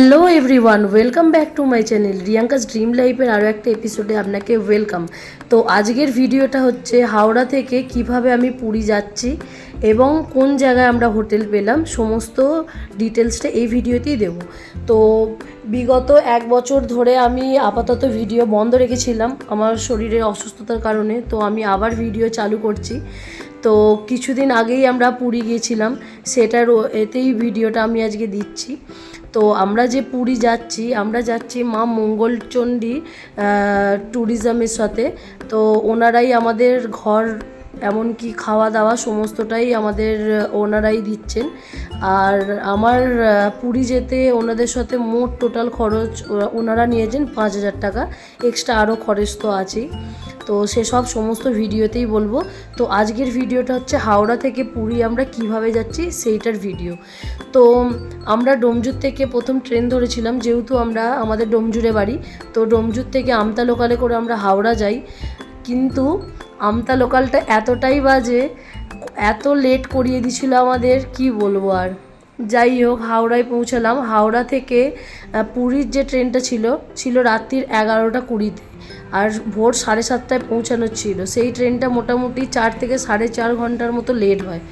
Hello everyone, welcome back to my channel Riyanka's dream লাইফের আরও একটা এপিসোডে আপনাকে ওয়েলকাম। তো আজকের ভিডিওটা হচ্ছে হাওড়া থেকে কিভাবে আমি পুরী যাচ্ছি এবং কোন জায়গায় আমরা হোটেল পেলাম সমস্ত ডিটেলসটা এই ভিডিওতেই দেব। তো বিগত 1 বছর ধরে আমি আপাতত ভিডিও বন্ধ রেখেছিলাম আমার শরীরের অসুস্থতার কারণে। তো আমি আবার ভিডিও চালু করছি। তো কিছুদিন আগেই আমরা পুরী গিয়েছিলাম, সেটার এতেই ভিডিওটা আমি আজকে দিচ্ছি। তো আমরা যে পুরী যাচ্ছি, আমরা যাচ্ছি মা মঙ্গলচণ্ডী ট্যুরিজমের সাথে। তো ওনারাই আমাদের ঘর এমনকি খাওয়া দাওয়া সমস্তটাই আমাদের ওনারাই দিচ্ছেন। আর আমার পুরী যেতে ওনাদের সাথে মোট টোটাল খরচ ওনারা নিয়েছেন 5,000 টাকা, এক্সট্রা আরও খরচ তো আছেই। তো সেসব সমস্ত ভিডিওতেই বলবো। তো আজকের ভিডিওটা হচ্ছে হাওড়া থেকে পুরী আমরা কিভাবে যাচ্ছি সেইটার ভিডিও। তো আমরা ডোমজুর থেকে প্রথম ট্রেন ধরেছিলাম, যেহেতু আমাদের ডোমজুরে বাড়ি। তো ডোমজুর থেকে আমতা লোকালে করে আমরা হাওড়া যাই, কিন্তু আমতা লোকালটা এতটাই বাজে, এত লেট করিয়ে দিয়েছিল আমাদের, কি বলবো আর। যাই হোক, হাওড়ায় পৌঁছালাম। হাওড়া থেকে পুরীর যে ট্রেনটা ছিল রাত্রির 11টা 20-তে, আর ভোর 7:30টায় পৌঁছানোর ছিল। সেই ট্রেনটা মোটামুটি 4 থেকে 4.5 ঘন্টার মতো লেট হয়।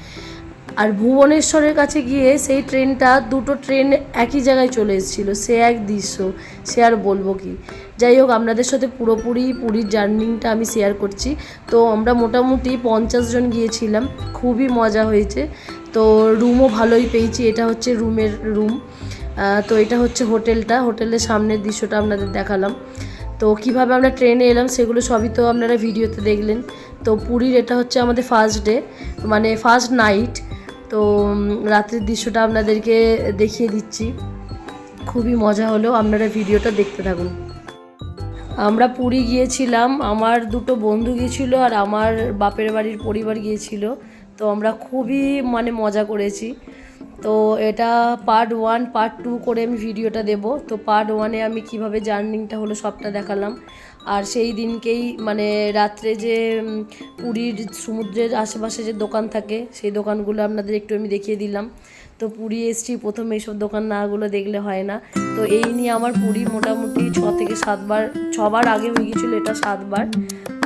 আর ভুবনেশ্বরের কাছে গিয়ে সেই ট্রেনটা, দুটো ট্রেন একই জায়গায় চলে এসেছিলো। সে এক দৃশ্য, সে আর বলবো কি। যাই হোক, আপনাদের সাথে পুরোপুরি পুরীর জার্নিটা আমি শেয়ার করছি। তো আমরা মোটামুটি 50 জন গিয়েছিলাম, খুবই মজা হয়েছে। তো রুমও ভালোই পেয়েছি। এটা হচ্ছে রুম। তো এটা হচ্ছে হোটেলের সামনের দৃশ্যটা আপনাদের দেখালাম। তো কিভাবে আমরা ট্রেনে এলাম সেগুলো সবই তো আপনারা ভিডিওতে দেখলেন। তো পুরীর এটা হচ্ছে আমাদের ফার্স্ট ডে, মানে ফার্স্ট নাইট। তো রাত্রির দৃশ্যটা আপনাদেরকে দেখিয়ে দিচ্ছি, খুবই মজা হলো। আপনারা ভিডিওটা দেখতে থাকুন। আমরা পুরী গিয়েছিলাম, আমার দুটো বন্ধু গিয়েছিল আর আমার বাপের বাড়ির পরিবার গিয়েছিল। তো আমরা খুবই মজা করেছি। তো এটা পার্ট 1 পার্ট 2 করে আমি ভিডিওটা দেব। তো পার্ট 1-এ আমি কিভাবে জার্নিংটা হলো সবটা দেখালাম। আর সেই দিনকেই রাত্রে যে পুরীর সমুদ্রের আশেপাশে যে দোকান থাকে সেই দোকানগুলো আপনাদের একটু আমি দেখিয়ে দিলাম। তো পুরী এসছি, প্রথমে এইসব দোকান নাগুলো দেখলে হয় না। তো এই নিয়ে আমার পুরী মোটামুটি 6 থেকে 7 বার, 6 বার আগে হয়ে গিয়েছিলো, এটা 7 বার।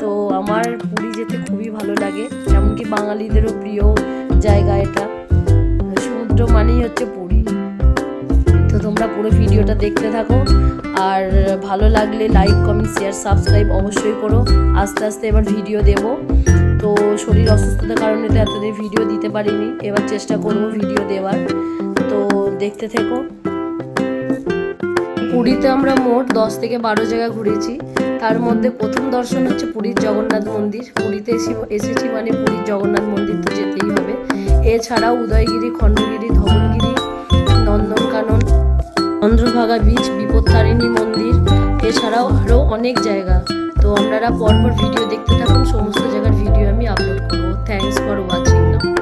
তো আমার পুরী যেতে খুবই ভালো লাগে, এমনকি বাঙালিদেরও প্রিয় জায়গা এটা। সমুদ্র মানেই হচ্ছে পুরী। তো তোমরা পুরো ভিডিওটা দেখতে থাকো, আর ভালো লাগলে লাইক কমেন্ট শেয়ার সাবস্ক্রাইব অবশ্যই করো। আস্তে আস্তে এবার ভিডিও দেব। তো শরীর অসুস্থতার কারণে তো এতদিন ভিডিও দিতে পারিনি, এবার চেষ্টা করব ভিডিও দেওয়ার। তো দেখতে থেকো। পুরীতে আমরা মোট 10 থেকে 12 জায়গা ঘুরেছি। তার মধ্যে প্রথম দর্শন হচ্ছে পুরীর জগন্নাথ মন্দির। পুরীতে এসেছি মানে পুরীর জগন্নাথ মন্দির তো যেতেই হবে। এছাড়াও উদয়গিরি, খণ্ডগিরি, ধবলগিরি, নন্দনকানন, চন্দ্রভাগা বিচ, বিপত্তারিণী মন্দির, এছাড়াও আরও অনেক জায়গা। তো আপনারা পরপর ভিডিও দেখতে থাকুন, সমস্ত জায়গার ভিডিও আমি আপলোড করবো। Thanks for watching now.